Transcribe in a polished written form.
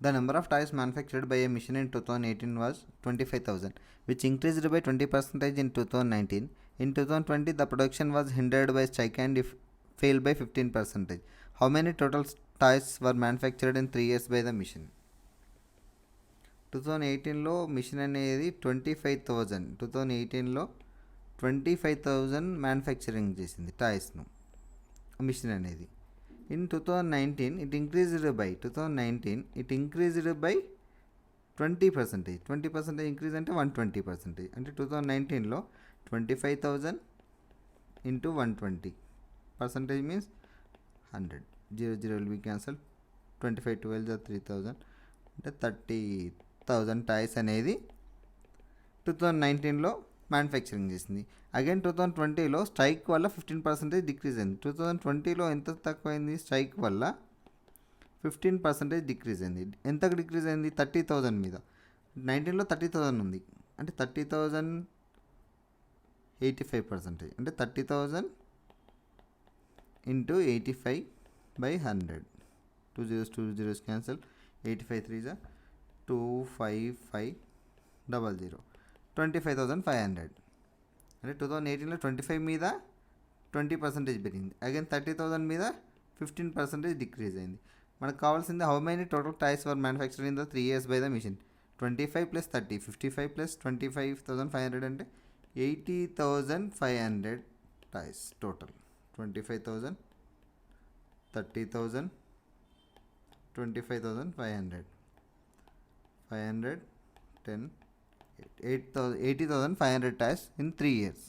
The number of toys manufactured by a machine in 2018 was 25,000, which increased by 20% in 2019. In 2020, the production was hindered by strike and failed by 15%. How many total toys were manufactured in 3 years by the machine? 2018లో machine అనేది 2018లో 25,000 manufacturing చేసింది టాయ్స్ను machine అనేది. In 2019 it increased by 20%. 20% increase అంటే 120%. అంటే 2019లో 25,000 into 120% means 100. 0 will be cancel. 25 12 3,000 అంటే 30,000 టాయ్స్ అనేది 2019లో మ్యానుఫ్యాక్చరింగ్ చేసింది. అగైన్ 2020లో స్ట్రైక్ వల్ల 15% డిక్రీజ్ అయింది. 2020లో ఎంత తక్కువైంది? స్ట్రైక్ వల్ల 15% డిక్రీజ్ అయింది. ఎంతకు డిక్రీజ్ అయింది? 30,000 మీద. 19లో 30,000 ఉంది అంటే 30,000 85%. అంటే 30,000 ఇంటూ 85/100. 2 zeros cancel. 85 3 25500. 25,500. అంటే 2018లో 25 మీద 20% పెరిగింది. అగైన్ 30,000 మీద 15% డిక్రీజ్ అయింది. మనకు కావాల్సింది how many total toys were manufactured in the 3 years by the mission. 25 + 30 55 + 25,500 అంటే 80,500 toys total. 25,000 30,000 25,500 500 10 80,500 toys in 3 years.